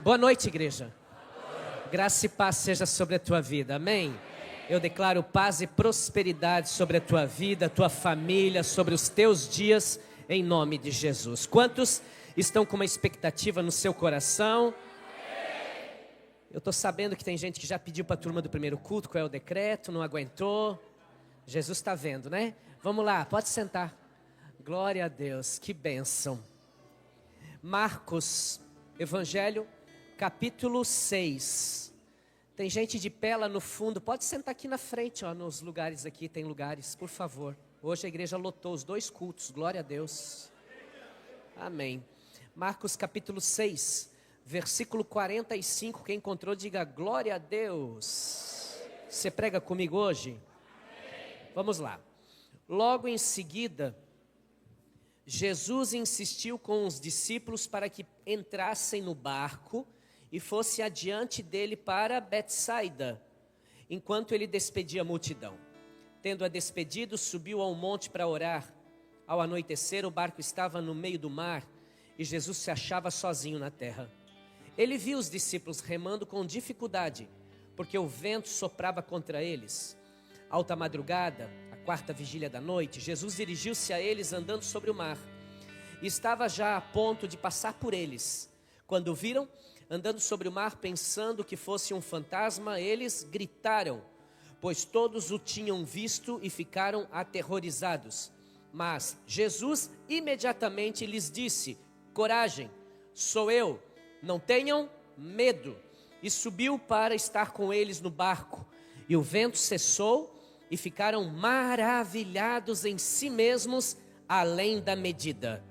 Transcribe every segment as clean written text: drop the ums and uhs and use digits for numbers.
Boa noite, igreja. Graça e paz seja sobre a tua vida, amém? Eu declaro paz e prosperidade sobre a tua vida, a tua família, sobre os teus dias, em nome de Jesus. Quantos estão com uma expectativa no seu coração? Eu estou sabendo que tem gente que já pediu para a turma do primeiro culto qual é o decreto, não aguentou. Jesus está vendo, né? Vamos lá, pode sentar. Glória a Deus, que bênção. Marcos, Evangelho, capítulo 6. Tem gente de pé lá no fundo, pode sentar aqui na frente, ó, nos lugares aqui, tem lugares, por favor. Hoje a igreja lotou os 2 cultos, glória a Deus. Amém. Marcos capítulo 6, versículo 45, quem encontrou diga glória a Deus. Você prega comigo hoje? Vamos lá. Logo em seguida, Jesus insistiu com os discípulos para que entrassem no barco e fosse adiante dele para Betsaida, enquanto ele despedia a multidão. Tendo-a despedido, subiu ao monte para orar. Ao anoitecer, o barco estava no meio do mar e Jesus se achava sozinho na terra. Ele viu os discípulos remando com dificuldade, porque o vento soprava contra eles. Alta madrugada, a 4ª vigília da noite, Jesus dirigiu-se a eles andando sobre o mar. E estava já a ponto de passar por eles. Quando o viram andando sobre o mar, pensando que fosse um fantasma, eles gritaram, pois todos o tinham visto e ficaram aterrorizados. Mas Jesus imediatamente lhes disse: coragem, sou eu, não tenham medo. E subiu para estar com eles no barco. E o vento cessou e ficaram maravilhados em si mesmos, além da medida.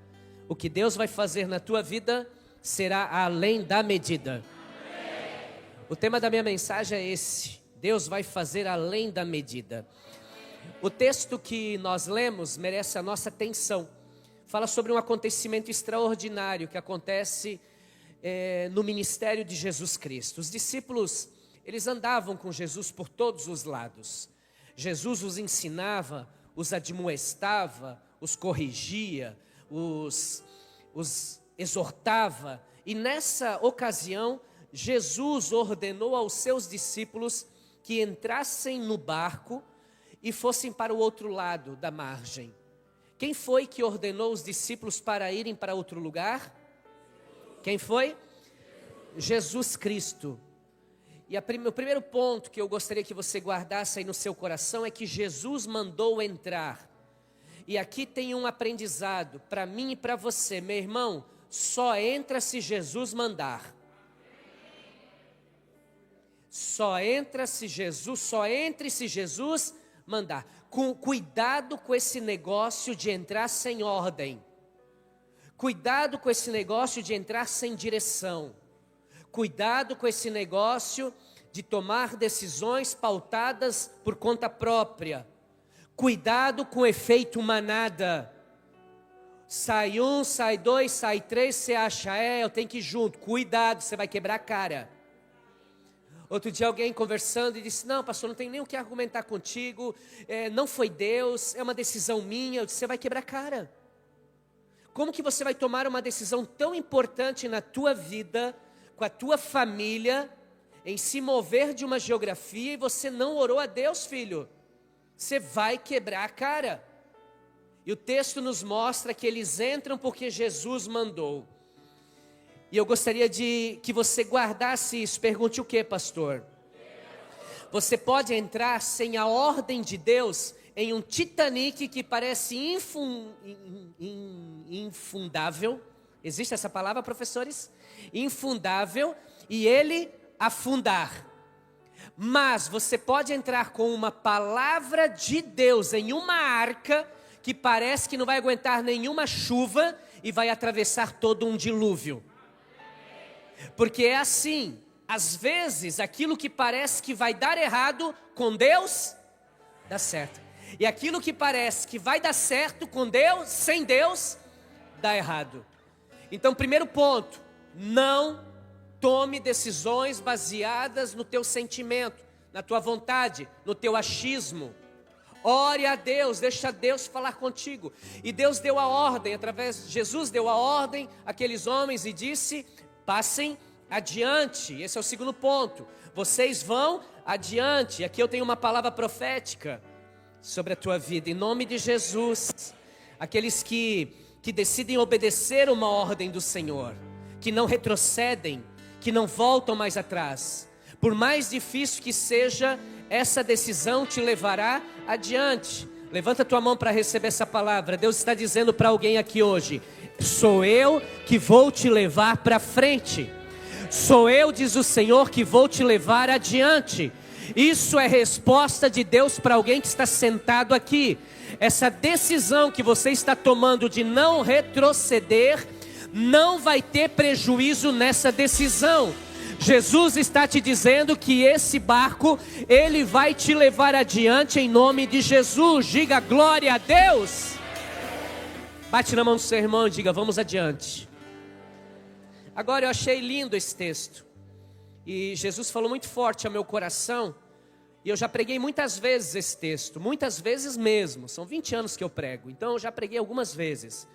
O que Deus vai fazer na tua vida será além da medida. Amém. O tema da minha mensagem é esse: Deus vai fazer além da medida. O texto que nós lemos merece a nossa atenção. Fala sobre um acontecimento extraordinário que acontece no ministério de Jesus Cristo. Os discípulos, eles andavam com Jesus por todos os lados. Jesus os ensinava, os admoestava, os corrigia, os exortava. E nessa ocasião, Jesus ordenou aos seus discípulos que entrassem no barco e fossem para o outro lado da margem. Quem foi que ordenou os discípulos para irem para outro lugar? Quem foi? Jesus Cristo. E o primeiro ponto que eu gostaria que você guardasse aí no seu coração é que Jesus mandou entrar. E aqui tem um aprendizado para mim e para você, meu irmão. Só entra se Jesus mandar. Só entre se Jesus mandar. Cuidado com esse negócio de entrar sem ordem. Cuidado com esse negócio de entrar sem direção. Cuidado com esse negócio de tomar decisões pautadas por conta própria. Cuidado com o efeito manada. Sai um, sai dois, sai três, você acha, eu tenho que ir junto. Cuidado, você vai quebrar a cara. Outro dia alguém conversando e disse: não, pastor, não tem nem o que argumentar contigo, não foi Deus, é uma decisão minha. Eu disse: você vai quebrar a cara. Como que você vai tomar uma decisão tão importante na tua vida, com a tua família, em se mover de uma geografia e você não orou a Deus, filho? Você vai quebrar a cara. E o texto nos mostra que eles entram porque Jesus mandou. E eu gostaria de que você guardasse isso. Pergunte o que, pastor? Você pode entrar sem a ordem de Deus em um Titanic que parece infundável. Existe essa palavra, professores? Infundável, e ele afundar. Mas você pode entrar com uma palavra de Deus em uma arca que parece que não vai aguentar nenhuma chuva e vai atravessar todo um dilúvio. Porque é assim, às vezes aquilo que parece que vai dar errado com Deus, dá certo. E aquilo que parece que vai dar certo com Deus, sem Deus, dá errado. Então, primeiro ponto, não tome decisões baseadas no teu sentimento, na tua vontade, no teu achismo. Ore a Deus, deixa Deus falar contigo. E Deus deu a ordem, Jesus deu a ordem àqueles homens e disse: passem Adiante, esse é o segundo ponto. Vocês vão adiante. Aqui eu tenho uma palavra profética sobre a tua vida, em nome de Jesus. Aqueles que decidem obedecer uma ordem do Senhor, que não retrocedem, que não voltam mais atrás. Por mais difícil que seja, essa decisão te levará adiante. Levanta tua mão para receber essa palavra. Deus está dizendo para alguém aqui hoje: sou eu que vou te levar para frente. Sou eu, diz o Senhor, que vou te levar adiante. Isso é resposta de Deus para alguém que está sentado aqui. Essa decisão que você está tomando de não retroceder, não vai ter prejuízo nessa decisão. Jesus está te dizendo que esse barco, ele vai te levar adiante em nome de Jesus. Diga glória a Deus. Bate na mão do seu irmão e diga: vamos adiante. Agora, eu achei lindo esse texto, e Jesus falou muito forte ao meu coração, e eu já preguei muitas vezes esse texto, muitas vezes mesmo, são 20 anos que eu prego, então eu já preguei algumas vezes.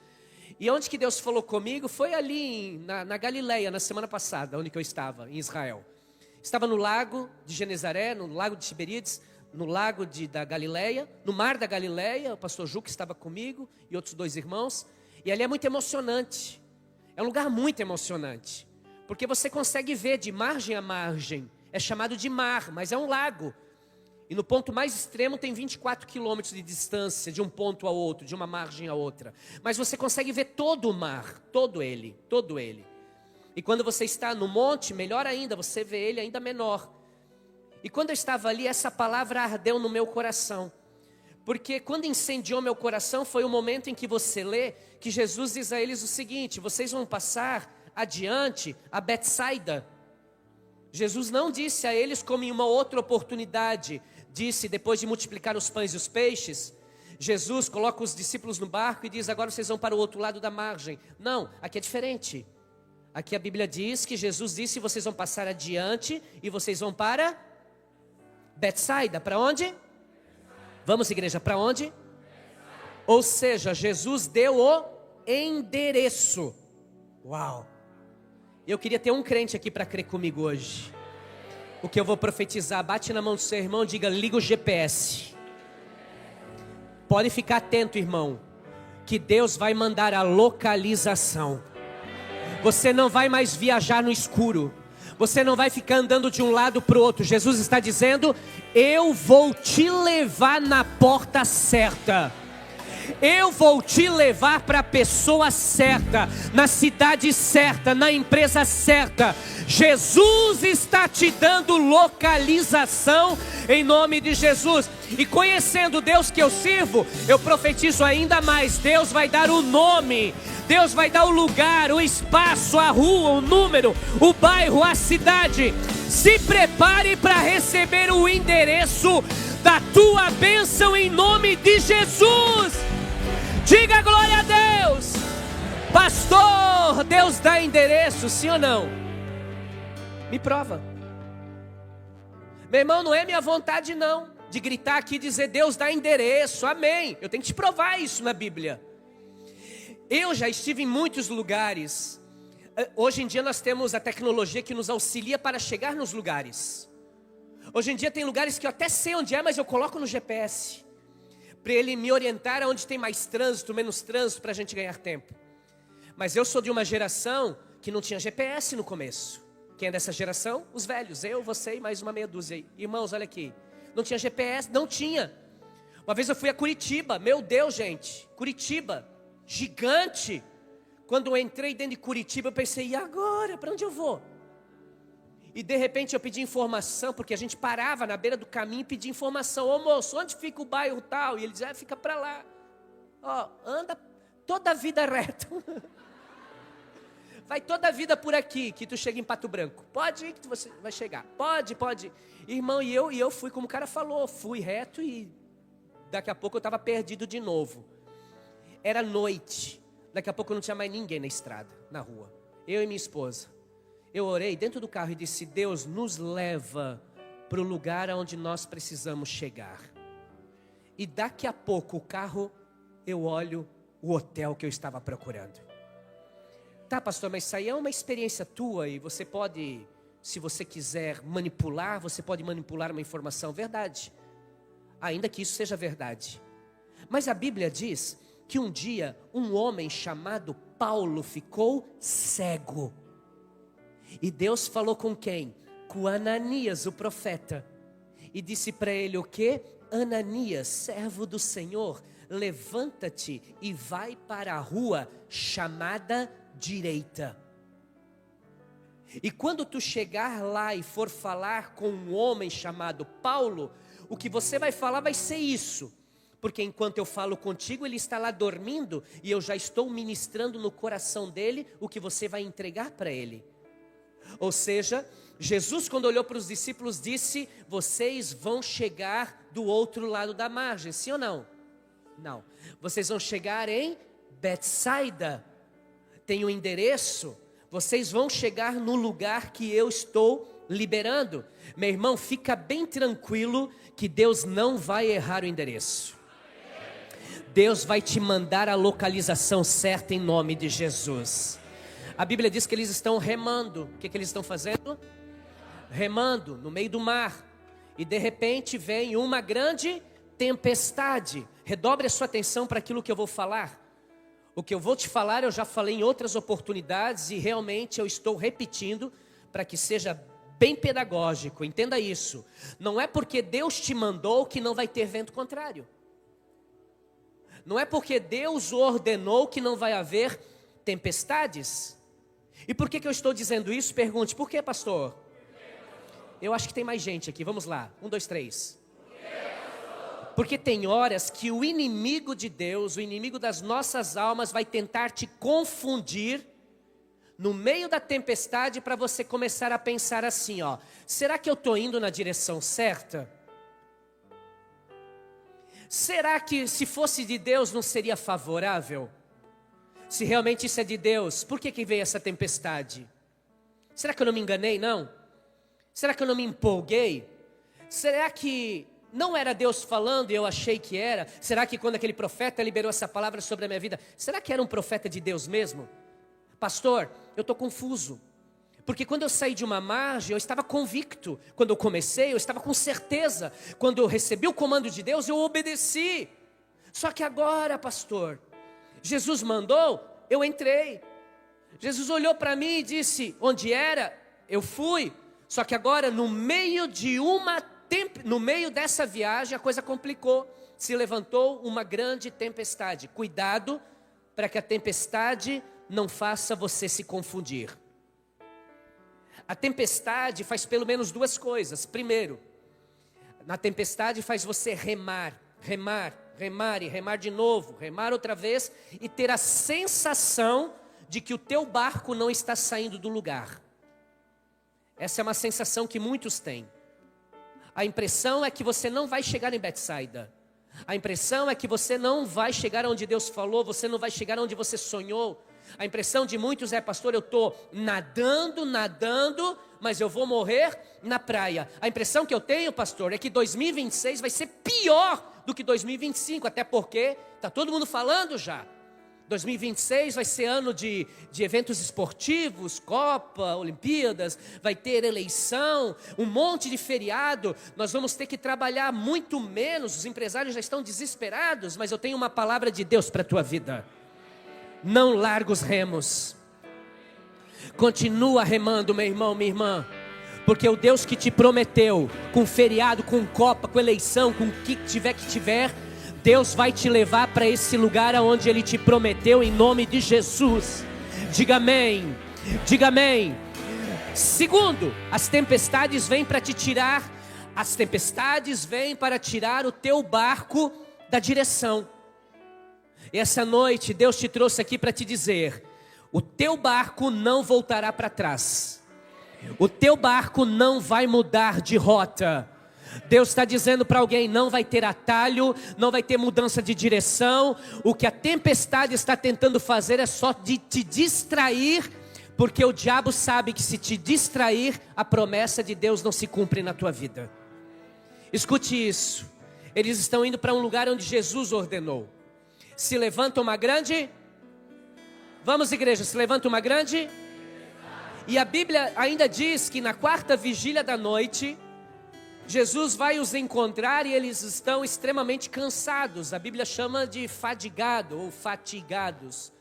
E onde que Deus falou comigo foi ali na Galileia, na semana passada, onde que eu estava, em Israel. Estava no lago de Genezaré, no lago de Tiberíades, no lago da Galileia, no mar da Galileia. O pastor Juca estava comigo e outros 2 irmãos, e ali é muito emocionante. É um lugar muito emocionante, porque você consegue ver de margem a margem. É chamado de mar, mas é um lago. E no ponto mais extremo tem 24 quilômetros de distância de um ponto ao outro, de uma margem a outra. Mas você consegue ver todo o mar, todo ele, todo ele. E quando você está no monte, melhor ainda, você vê ele ainda menor. E quando eu estava ali, essa palavra ardeu no meu coração. Porque quando incendiou meu coração, foi o momento em que você lê que Jesus diz a eles o seguinte: vocês vão passar adiante a Betsaida. Jesus não disse a eles como em uma outra oportunidade, disse depois de multiplicar os pães e os peixes. Jesus coloca os discípulos no barco e diz: agora vocês vão para o outro lado da margem. Não, aqui é diferente. Aqui a Bíblia diz que Jesus disse: vocês vão passar adiante e vocês vão para Betsaida. Para onde? Vamos, igreja, para onde? Ou seja, Jesus deu o endereço. Uau! Eu queria ter um crente aqui para crer comigo hoje. O que eu vou profetizar, bate na mão do seu irmão e diga: liga o GPS. Pode ficar atento, irmão, que Deus vai mandar a localização. Você não vai mais viajar no escuro. Você não vai ficar andando de um lado para o outro. Jesus está dizendo: eu vou te levar na porta certa. Eu vou te levar para a pessoa certa, na cidade certa, na empresa certa. Jesus está te dando localização em nome de Jesus. E conhecendo o Deus que eu sirvo, eu profetizo ainda mais. Deus vai dar o nome, Deus vai dar o lugar, o espaço, a rua, o número, o bairro, a cidade. Se prepare para receber o endereço da tua bênção em nome de Jesus. Diga glória a Deus. Pastor, Deus dá endereço, sim ou não? Me prova. Meu irmão, não é minha vontade não, de gritar aqui e dizer Deus dá endereço, amém. Eu tenho que te provar isso na Bíblia. Eu já estive em muitos lugares. Hoje em dia nós temos a tecnologia que nos auxilia para chegar nos lugares. Hoje em dia tem lugares que eu até sei onde é, mas eu coloco no GPS, para ele me orientar aonde tem mais trânsito, menos trânsito, para a gente ganhar tempo. Mas eu sou de uma geração que não tinha GPS no começo. Quem é dessa geração? Os velhos, eu, você e mais uma meia dúzia aí. Irmãos, olha aqui, não tinha GPS, não tinha. Uma vez eu fui a Curitiba, meu Deus gente, Curitiba, gigante. Quando eu entrei dentro de Curitiba, eu pensei, e agora? Para onde eu vou? E de repente eu pedi informação, porque a gente parava na beira do caminho e pedia informação. Ô moço, onde fica o bairro tal? E ele dizia, fica para lá. Ó, anda toda a vida reta. Vai toda a vida por aqui, que tu chega em Pato Branco. Pode ir que você vai chegar. Pode. Irmão, e eu fui como o cara falou, fui reto e daqui a pouco eu estava perdido de novo. Era noite, daqui a pouco não tinha mais ninguém na estrada, na rua. Eu e minha esposa. Eu orei dentro do carro e disse, Deus nos leva para o lugar onde nós precisamos chegar. E daqui a pouco o carro, eu olho o hotel que eu estava procurando. Tá, pastor, mas isso aí é uma experiência tua e você pode, se você quiser manipular, você pode manipular uma informação. Verdade. Ainda que isso seja verdade. Mas a Bíblia diz que um dia um homem chamado Paulo ficou cego. E Deus falou com quem? Com Ananias, o profeta. E disse para ele o quê? Ananias, servo do Senhor, levanta-te e vai para a rua chamada direita. E quando tu chegar lá e for falar com um homem chamado Paulo, o que você vai falar vai ser isso. Porque enquanto eu falo contigo, ele está lá dormindo e eu já estou ministrando no coração dele o que você vai entregar para ele. Ou seja, Jesus, quando olhou para os discípulos, disse: vocês vão chegar do outro lado da margem, sim ou não? Não. Vocês vão chegar em Betsaida. Tem o endereço. Vocês vão chegar no lugar que eu estou liberando. Meu irmão, fica bem tranquilo que Deus não vai errar o endereço. Deus vai te mandar a localização certa em nome de Jesus. A Bíblia diz que eles estão remando. O que eles estão fazendo? Remando no meio do mar. E de repente vem uma grande tempestade. Redobre a sua atenção para aquilo que eu vou falar. O que eu vou te falar eu já falei em outras oportunidades e realmente eu estou repetindo para que seja bem pedagógico. Entenda isso. Não é porque Deus te mandou que não vai ter vento contrário. Não é porque Deus o ordenou que não vai haver tempestades. E por que eu estou dizendo isso? Pergunte, por que, pastor? Eu acho que tem mais gente aqui, vamos lá, 1, 2, 3. Porque tem horas que o inimigo de Deus, o inimigo das nossas almas vai tentar te confundir no meio da tempestade para você começar a pensar assim, ó, será que eu estou indo na direção certa? Será que se fosse de Deus não seria favorável? Se realmente isso é de Deus, por que veio essa tempestade? Será que eu não me enganei, não? Será que eu não me empolguei? Será que não era Deus falando e eu achei que era? Será que quando aquele profeta liberou essa palavra sobre a minha vida, será que era um profeta de Deus mesmo? Pastor, eu estou confuso. Porque quando eu saí de uma margem, eu estava convicto. Quando eu comecei, eu estava com certeza. Quando eu recebi o comando de Deus, eu obedeci. Só que agora, pastor, Jesus mandou, eu entrei. Jesus olhou para mim e disse, onde era, eu fui. Só que agora, no meio dessa viagem, a coisa complicou. Se levantou uma grande tempestade. Cuidado para que a tempestade não faça você se confundir. A tempestade faz pelo menos duas coisas. Primeiro, na tempestade faz você remar e remar de novo, remar outra vez e ter a sensação de que o teu barco não está saindo do lugar. Essa é uma sensação que muitos têm. A impressão é que você não vai chegar em Betsaida. A impressão é que você não vai chegar onde Deus falou, você não vai chegar onde você sonhou. A impressão de muitos é, pastor, eu estou nadando, mas eu vou morrer na praia. A impressão que eu tenho, pastor, é que 2026 vai ser pior do que 2025, até porque está todo mundo falando já. 2026 vai ser ano de eventos esportivos, Copa, Olimpíadas, vai ter eleição, um monte de feriado, nós vamos ter que trabalhar muito menos, os empresários já estão desesperados, mas eu tenho uma palavra de Deus para a tua vida. Não larga os remos. Continua remando, meu irmão, minha irmã. Porque o Deus que te prometeu, com feriado, com Copa, com eleição, com o que tiver, Deus vai te levar para esse lugar aonde Ele te prometeu, em nome de Jesus. Diga amém. Diga amém. Segundo, as tempestades vêm para te tirar. As tempestades vêm para tirar o teu barco da direção. E essa noite Deus te trouxe aqui para te dizer: o teu barco não voltará para trás. O teu barco não vai mudar de rota. Deus está dizendo para alguém: não vai ter atalho, não vai ter mudança de direção. O que a tempestade está tentando fazer é só de te distrair, porque o diabo sabe que se te distrair, a promessa de Deus não se cumpre na tua vida. Escute isso. Eles estão indo para um lugar onde Jesus ordenou. Se levanta uma grande... Vamos, igreja, se levanta uma grande. E a Bíblia ainda diz que na quarta vigília da noite, Jesus vai os encontrar e eles estão extremamente cansados. A Bíblia chama de fadigado ou fatigados.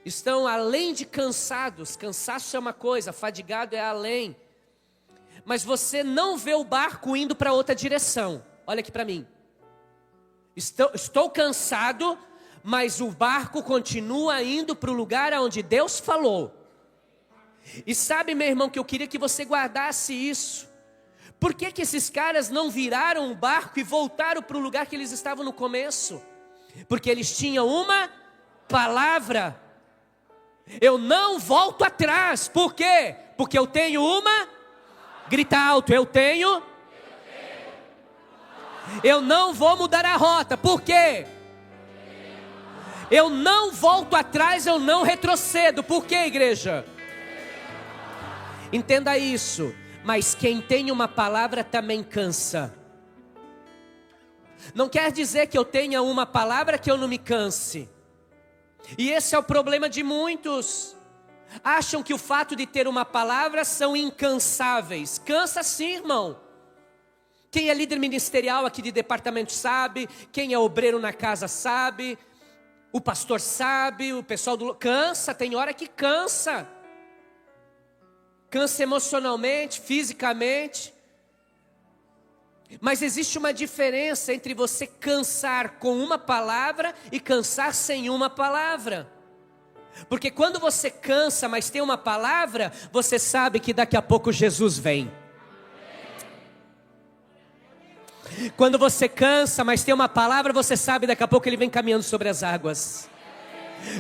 Estão além de cansados. Cansaço é uma coisa, fadigado é além. Mas você não vê o barco indo para outra direção. Olha aqui para mim. Estou cansado, mas o barco continua indo para o lugar onde Deus falou. E sabe, meu irmão, que eu queria que você guardasse isso. Por que que esses caras não viraram o barco e voltaram para o lugar que eles estavam no começo? Porque eles tinham uma palavra. Eu não volto atrás. Por quê? Porque eu tenho uma... Grita alto, eu tenho... Eu não vou mudar a rota. Por quê? Eu não volto atrás, eu não retrocedo. Por quê, igreja? Entenda isso. Mas quem tem uma palavra também cansa. Não quer dizer que eu tenha uma palavra que eu não me canse. E esse é o problema de muitos. Acham que o fato de ter uma palavra são incansáveis. Cansa sim, irmão. Quem é líder ministerial aqui de departamento sabe. Quem é obreiro na casa sabe. O pastor sabe. O pessoal do... Cansa, tem hora que cansa. Cansa emocionalmente, fisicamente. Mas existe uma diferença entre você cansar com uma palavra e cansar sem uma palavra. Porque quando você cansa, mas tem uma palavra, você sabe que daqui a pouco Jesus vem. Quando você cansa, mas tem uma palavra, você sabe daqui a pouco Ele vem caminhando sobre as águas.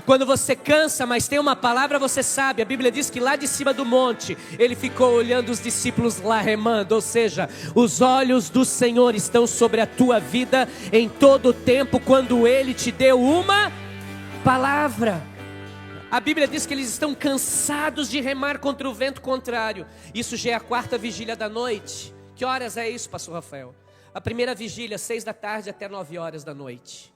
Quando você cansa, mas tem uma palavra, você sabe. A Bíblia diz que lá de cima do monte, Ele ficou olhando os discípulos lá remando. Ou seja, os olhos do Senhor estão sobre a tua vida em todo o tempo, quando Ele te deu uma palavra. A Bíblia diz que eles estão cansados de remar contra o vento contrário. Isso já é a quarta vigília da noite. Que horas é isso, pastor Rafael? A primeira vigília, 6 da tarde até 9 horas da noite.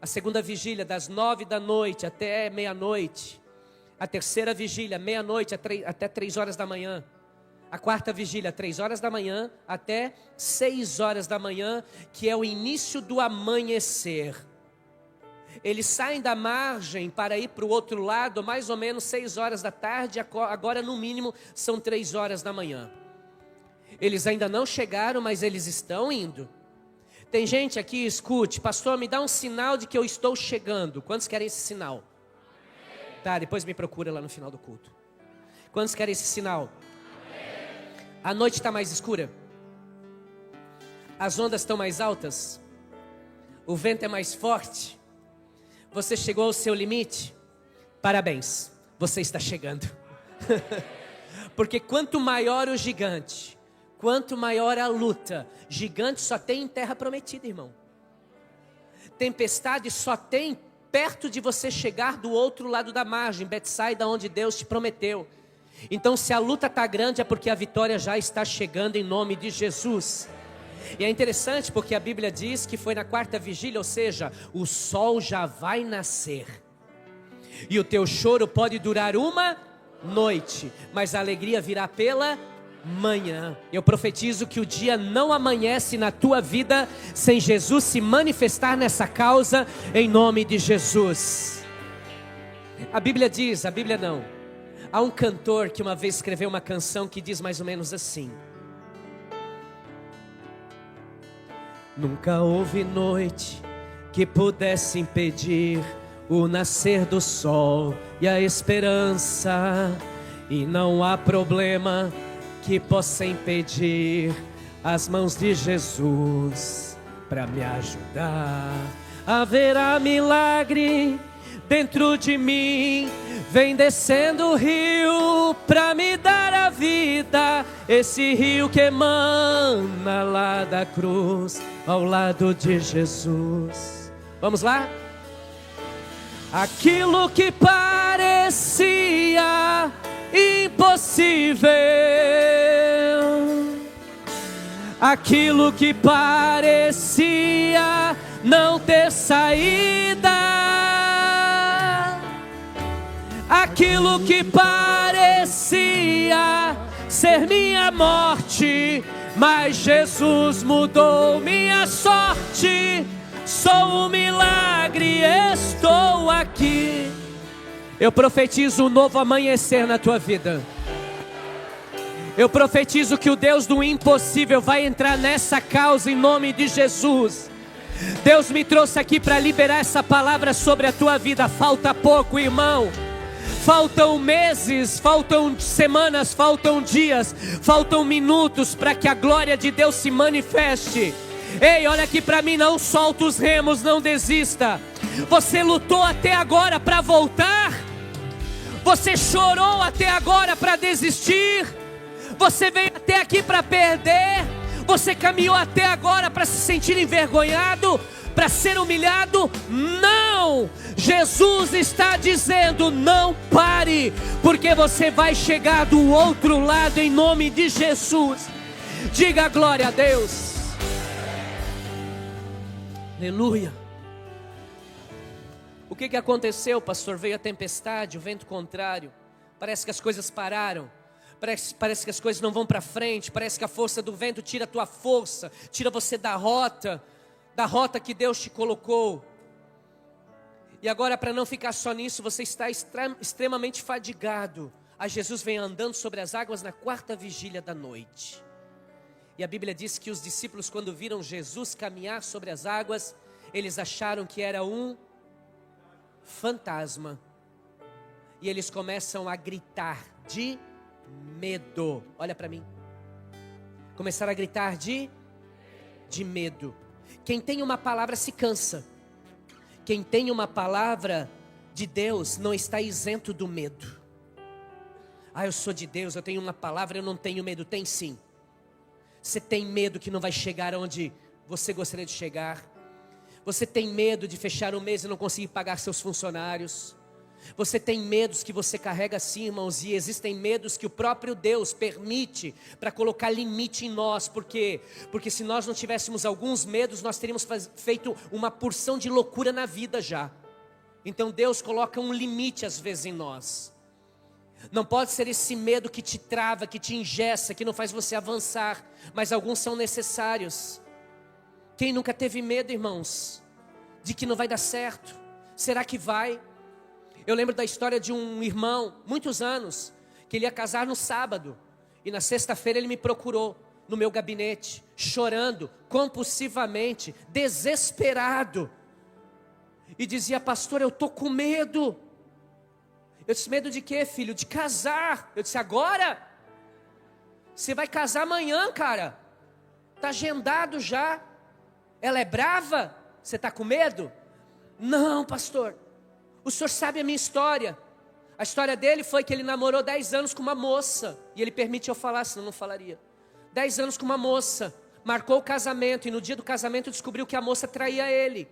A segunda vigília, das 9 da noite até meia-noite. A terceira vigília, meia-noite até 3 horas da manhã. A quarta vigília, 3 horas da manhã até 6 horas da manhã, que é o início do amanhecer. Eles saem da margem para ir para o outro lado, mais ou menos 6 horas da tarde, agora no mínimo são 3 horas da manhã. Eles ainda não chegaram, mas eles estão indo. Tem gente aqui, escute, pastor, me dá um sinal de que eu estou chegando. Quantos querem esse sinal? Tá, depois me procura lá no final do culto. Quantos querem esse sinal? A noite está mais escura? As ondas estão mais altas? O vento é mais forte? Você chegou ao seu limite? Parabéns, você está chegando. Porque quanto maior o gigante, quanto maior a luta, gigante só tem em terra prometida, irmão. Tempestade só tem perto de você chegar do outro lado da margem, Betsaida, onde Deus te prometeu. Então se a luta está grande é porque a vitória já está chegando em nome de Jesus. E é interessante porque a Bíblia diz que foi na quarta vigília, ou seja, o sol já vai nascer. E o teu choro pode durar uma noite, mas a alegria virá pela manhã. Eu profetizo que o dia não amanhece na tua vida sem Jesus se manifestar nessa causa, em nome de Jesus. A Bíblia diz, a Bíblia não. Há um cantor que uma vez escreveu uma canção que diz mais ou menos assim: nunca houve noite que pudesse impedir o nascer do sol e a esperança, e não há problema que possa impedir as mãos de Jesus para me ajudar. Haverá milagre dentro de mim, vem descendo o rio para me dar a vida, esse rio que emana lá da cruz, ao lado de Jesus. Vamos lá? Aquilo que parecia impossível, aquilo que parecia não ter saída, aquilo que parecia ser minha morte, mas Jesus mudou minha sorte. Sou um milagre, estou aqui. Eu profetizo um novo amanhecer na tua vida. Eu profetizo que o Deus do impossível vai entrar nessa causa em nome de Jesus. Deus me trouxe aqui para liberar essa palavra sobre a tua vida. Falta pouco, irmão. Faltam meses, faltam semanas, faltam dias, faltam minutos para que a glória de Deus se manifeste. Ei, olha aqui para mim, não solta os remos, não desista. Você lutou até agora para voltar? Você chorou até agora para desistir? Você veio até aqui para perder? Você caminhou até agora para se sentir envergonhado? Para ser humilhado? Não! Jesus está dizendo, não pare, porque você vai chegar do outro lado em nome de Jesus. Diga glória a Deus. Aleluia. O que aconteceu, pastor? Veio a tempestade, o vento contrário. Parece que as coisas pararam. Parece que as coisas não vão para frente. Parece que a força do vento tira a tua força, tira você da rota que Deus te colocou. E agora, para não ficar só nisso, você está extremamente fadigado. Aí Jesus vem andando sobre as águas na 4ª vigília da noite. E a Bíblia diz que os discípulos, quando viram Jesus caminhar sobre as águas, eles acharam que era um fantasma. E eles começam a gritar de medo. Olha para mim. Começaram a gritar de medo. Quem tem uma palavra se cansa. Quem tem uma palavra de Deus não está isento do medo. Eu sou de Deus, eu tenho uma palavra, eu não tenho medo. Tem sim. Você tem medo que não vai chegar onde você gostaria de chegar. Você tem medo de fechar um mês e não conseguir pagar seus funcionários. Você tem medos que você carrega assim, irmãos, e existem medos que o próprio Deus permite para colocar limite em nós. Por quê? Porque se nós não tivéssemos alguns medos, nós teríamos feito uma porção de loucura na vida já. Então Deus coloca um limite às vezes em nós. Não pode ser esse medo que te trava, que te engessa, que não faz você avançar, mas alguns são necessários. Quem nunca teve medo, irmãos, de que não vai dar certo? Será que vai? Eu lembro da história de um irmão, muitos anos, que ele ia casar no sábado, e na sexta-feira ele me procurou no meu gabinete, chorando compulsivamente, desesperado, e dizia: pastor, eu estou com medo. Eu disse: medo de quê, filho? De casar. Eu disse: agora? Você vai casar amanhã, cara. Está agendado já. Ela é brava? Você está com medo? Não, pastor. O senhor sabe a minha história. A história dele foi que ele namorou 10 anos com uma moça. E ele permite eu falar, senão não falaria. 10 anos com uma moça. Marcou o casamento. E no dia do casamento descobriu que a moça traía ele.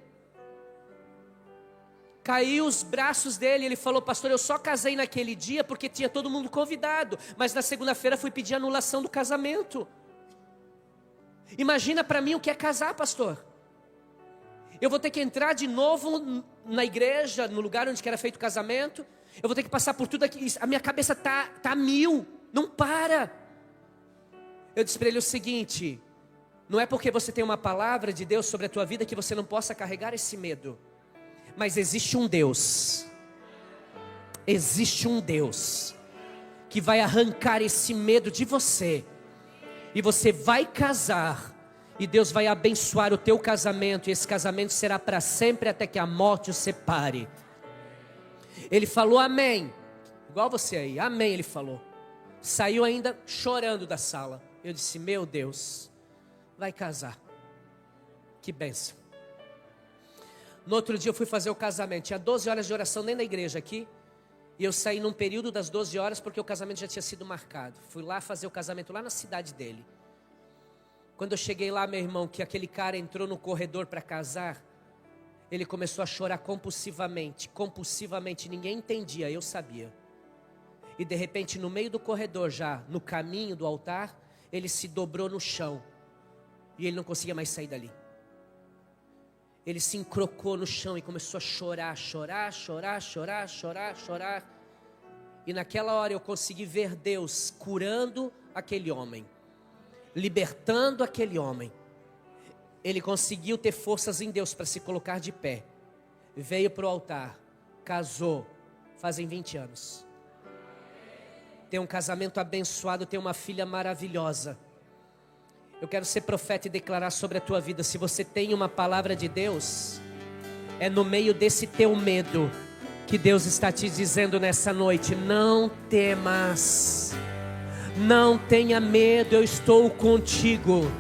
Caiu os braços dele, ele falou: pastor, eu só casei naquele dia porque tinha todo mundo convidado, mas na segunda-feira fui pedir anulação do casamento. Imagina para mim o que é casar, pastor. Eu vou ter que entrar de novo na igreja, no lugar onde era feito o casamento. Eu vou ter que passar por tudo aqui. A minha cabeça tá a mil, não para. Eu disse para ele o seguinte: não é porque você tem uma palavra de Deus sobre a tua vida que você não possa carregar esse medo. Mas existe um Deus que vai arrancar esse medo de você, e você vai casar, e Deus vai abençoar o teu casamento, e esse casamento será para sempre até que a morte o separe. Ele falou amém, igual você aí, amém, ele falou. Saiu ainda chorando da sala. Eu disse: meu Deus, vai casar, que bênção. No outro dia eu fui fazer o casamento, tinha 12 horas de oração dentro da igreja aqui, e eu saí num período das 12 horas porque o casamento já tinha sido marcado. Fui lá fazer o casamento lá na cidade dele. Quando eu cheguei lá, meu irmão, que aquele cara entrou no corredor para casar, ele começou a chorar compulsivamente, ninguém entendia, eu sabia. E de repente no meio do corredor, já no caminho do altar, ele se dobrou no chão, e ele não conseguia mais sair dali. Ele se encrocou no chão e começou a chorar. E naquela hora eu consegui ver Deus curando aquele homem, libertando aquele homem. Ele conseguiu ter forças em Deus para se colocar de pé. Veio para o altar, casou, fazem 20 anos. Tem um casamento abençoado, tem uma filha maravilhosa. Eu quero ser profeta e declarar sobre a tua vida. Se você tem uma palavra de Deus, é no meio desse teu medo que Deus está te dizendo nessa noite: não temas, não tenha medo, eu estou contigo.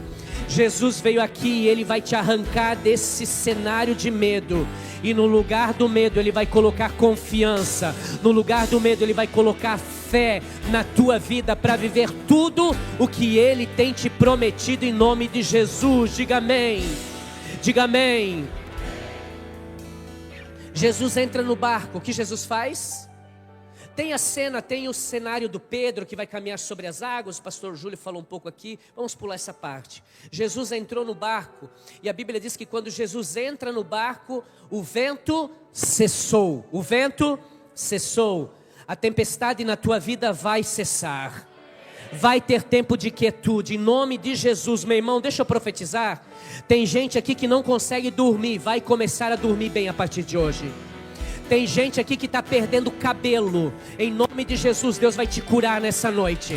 Jesus veio aqui e Ele vai te arrancar desse cenário de medo. E no lugar do medo Ele vai colocar confiança. No lugar do medo Ele vai colocar fé na tua vida para viver tudo o que Ele tem te prometido em nome de Jesus. Diga amém. Diga amém. Jesus entra no barco. O que Jesus faz? Tem a cena, tem o cenário do Pedro que vai caminhar sobre as águas. O pastor Júlio falou um pouco aqui. Vamos pular essa parte. Jesus entrou no barco. E a Bíblia diz que quando Jesus entra no barco, o vento cessou. O vento cessou. A tempestade na tua vida vai cessar. Vai ter tempo de quietude. Em nome de Jesus, meu irmão, deixa eu profetizar. Tem gente aqui que não consegue dormir. Vai começar a dormir bem a partir de hoje. Tem gente aqui que está perdendo cabelo. Em nome de Jesus, Deus vai te curar nessa noite.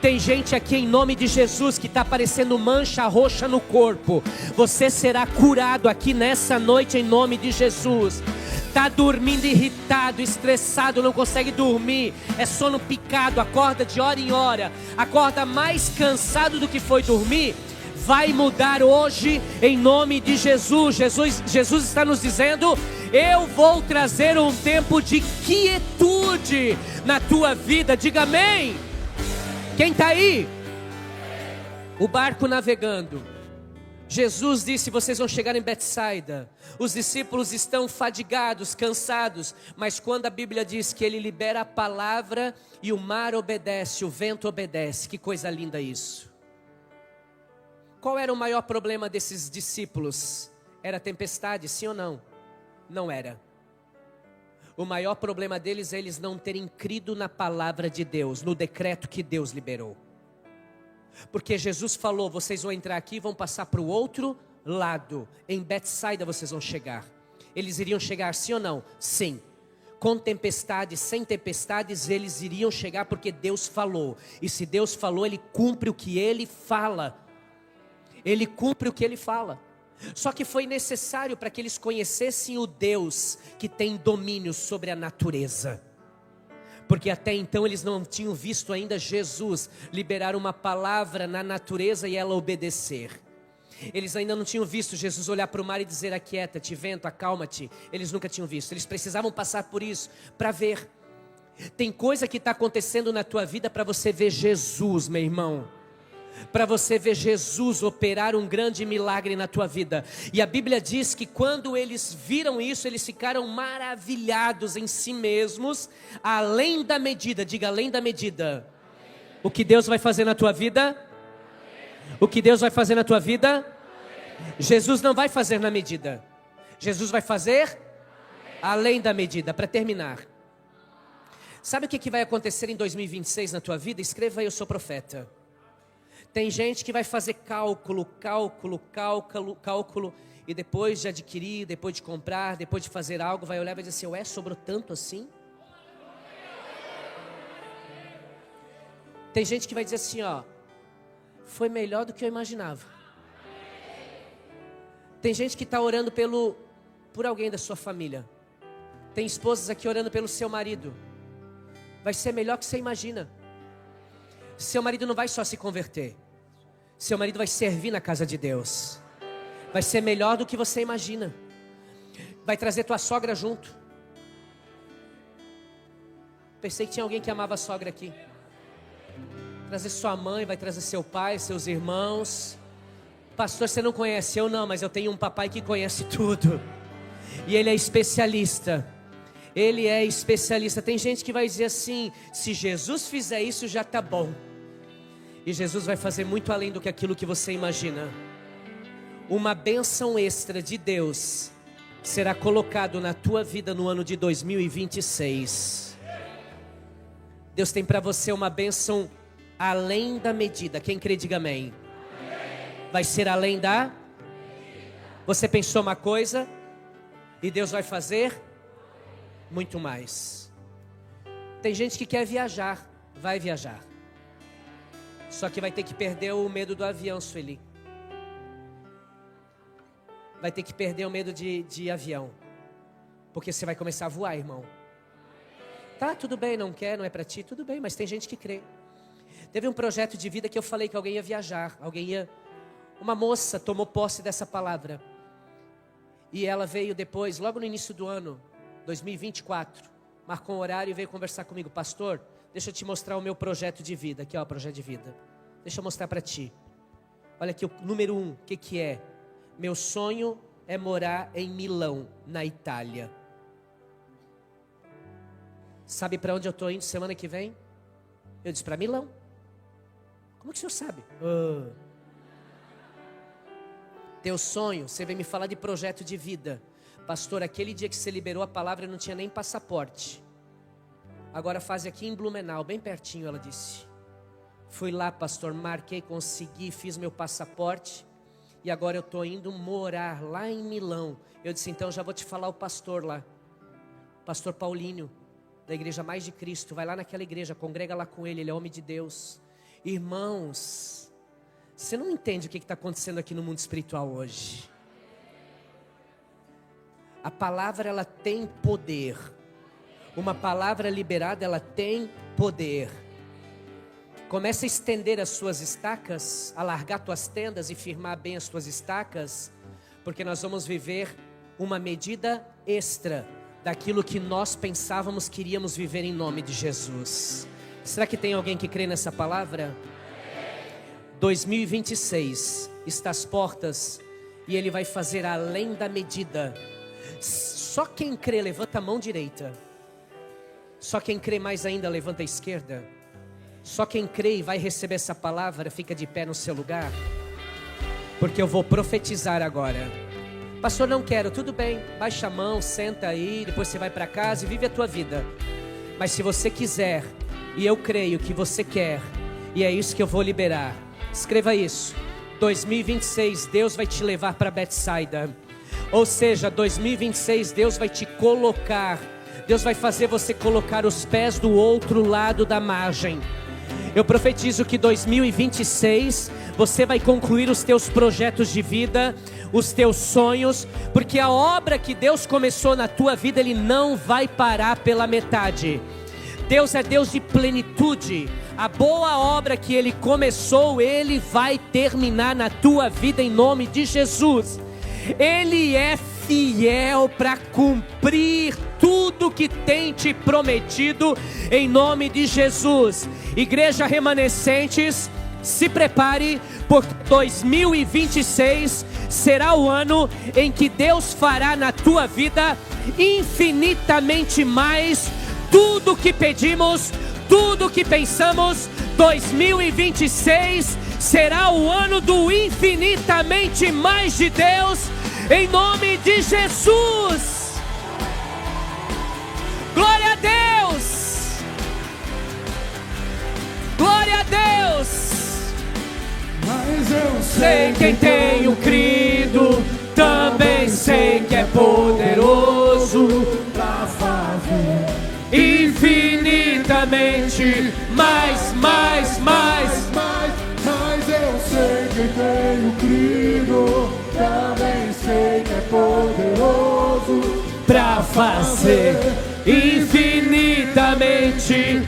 Tem gente aqui em nome de Jesus que está aparecendo mancha roxa no corpo. Você será curado aqui nessa noite em nome de Jesus. Está dormindo irritado, estressado, não consegue dormir. É sono picado, acorda de hora em hora. Acorda mais cansado do que foi dormir. Vai mudar hoje em nome de Jesus. Jesus está nos dizendo: eu vou trazer um tempo de quietude na tua vida. Diga amém. Quem está aí? O barco navegando. Jesus disse: vocês vão chegar em Betsaida. Os discípulos estão fadigados, cansados. Mas quando a Bíblia diz que Ele libera a palavra e o mar obedece, o vento obedece. Que coisa linda isso. Qual era o maior problema desses discípulos? Era a tempestade, sim ou não? Não era. O maior problema deles é eles não terem crido na palavra de Deus, no decreto que Deus liberou. Porque Jesus falou: vocês vão entrar aqui e vão passar para o outro lado. Em Betsaida vocês vão chegar. Eles iriam chegar, sim ou não? Sim. Com tempestades, sem tempestades, eles iriam chegar porque Deus falou. E se Deus falou, Ele cumpre o que Ele fala. Ele cumpre o que Ele fala. Só que foi necessário para que eles conhecessem o Deus que tem domínio sobre a natureza. Porque até então eles não tinham visto ainda Jesus liberar uma palavra na natureza e ela obedecer. Eles ainda não tinham visto Jesus olhar para o mar e dizer: aquieta-te, vento, acalma-te. Eles nunca tinham visto. Eles precisavam passar por isso para ver. Tem coisa que está acontecendo na tua vida para você ver Jesus, meu irmão. Para você ver Jesus operar um grande milagre na tua vida. E a Bíblia diz que quando eles viram isso, eles ficaram maravilhados em si mesmos, além da medida. Diga: além da medida. O que Deus vai fazer na tua vida? O que Deus vai fazer na tua vida? Jesus não vai fazer na medida. Jesus vai fazer além da medida. Para terminar, sabe o que vai acontecer em 2026 na tua vida? Escreva aí: eu sou profeta. Tem gente que vai fazer cálculo, e depois de adquirir, depois de comprar, depois de fazer algo, vai olhar e vai dizer assim: ué, sobrou tanto assim? Tem gente que vai dizer assim, ó: foi melhor do que eu imaginava. Tem gente que está orando por alguém da sua família. Tem esposas aqui orando pelo seu marido. Vai ser melhor que você imagina. Seu marido não vai só se converter. Seu marido vai servir na casa de Deus. Vai ser melhor do que você imagina. Vai trazer tua sogra junto. Pensei que tinha alguém que amava a sogra aqui. Trazer sua mãe, vai trazer seu pai, seus irmãos. Pastor, você não conhece? Eu não, mas eu tenho um papai que conhece tudo. E ele é especialista. Ele é especialista. Tem gente que vai dizer assim: se Jesus fizer isso, já está bom. E Jesus vai fazer muito além do que aquilo que você imagina. Uma bênção extra de Deus será colocado na tua vida no ano de 2026. Deus tem para você uma bênção além da medida. Quem crê, diga amém. Vai ser além da... Você pensou uma coisa e Deus vai fazer muito mais. Tem gente que quer viajar, vai viajar. Só que vai ter que perder o medo do avião, Sueli. Vai ter que perder o medo de avião. Porque você vai começar a voar, irmão. Tá, tudo bem, não quer, não é para ti, tudo bem, mas tem gente que crê. Teve um projeto de vida que eu falei que alguém ia viajar, uma moça tomou posse dessa palavra. E ela veio depois, logo no início do ano, 2024, marcou um horário e veio conversar comigo. Pastor, deixa eu te mostrar o meu projeto de vida. Aqui ó, o projeto de vida. Deixa eu mostrar para ti. Olha aqui o número 1, o que é? Meu sonho é morar em Milão, na Itália. Sabe para onde eu estou indo semana que vem? Eu disse, para Milão. Como que o senhor sabe? Teu sonho, você vem me falar de projeto de vida. Pastor, aquele dia que você liberou a palavra eu não tinha nem passaporte. Agora faz aqui em Blumenau, bem pertinho, ela disse. Fui lá, pastor, marquei, consegui, fiz meu passaporte. E agora eu estou indo morar lá em Milão. Eu disse, então já vou te falar o pastor lá. Pastor Paulinho, da Igreja Mais de Cristo. Vai lá naquela igreja, congrega lá com ele é homem de Deus. Irmãos, você não entende o que está acontecendo aqui no mundo espiritual hoje. A palavra, ela tem poder. Uma palavra liberada, ela tem poder. Comece a estender as suas estacas, alargar tuas tendas e firmar bem as tuas estacas, porque nós vamos viver uma medida extra daquilo que nós pensávamos que iríamos viver em nome de Jesus. Será que tem alguém que crê nessa palavra? 2026 está às portas e Ele vai fazer além da medida. Só quem crê, levanta a mão direita. Só quem crê mais ainda, levanta a esquerda. Só quem crê e vai receber essa palavra, fica de pé no seu lugar. Porque eu vou profetizar agora. Pastor, não quero, tudo bem, baixa a mão, senta aí, depois você vai para casa e vive a tua vida. Mas se você quiser, e eu creio que você quer, e é isso que eu vou liberar, escreva isso. 2026, Deus vai te levar para Betsaida. Ou seja, 2026, Deus vai te colocar, Deus vai fazer você colocar os pés do outro lado da margem. Eu profetizo que 2026 você vai concluir os teus projetos de vida, os teus sonhos, porque a obra que Deus começou na tua vida, Ele não vai parar pela metade. Deus é Deus de plenitude. A boa obra que Ele começou, Ele vai terminar na tua vida em nome de Jesus. Ele é fiel para cumprir tudo que tem te prometido em nome de Jesus. Igreja Remanescentes, se prepare, porque 2026 será o ano em que Deus fará na tua vida infinitamente mais tudo que pedimos, tudo que pensamos. 2026 será o ano do infinitamente mais de Deus, em nome de Jesus. Glória a Deus. Glória a Deus. Mas eu Sei quem tenho crido, também sei que é poderoso pra fazer infinitamente mais. Mas eu sei quem tenho crido, também sei que é poderoso Pra fazer infinitamente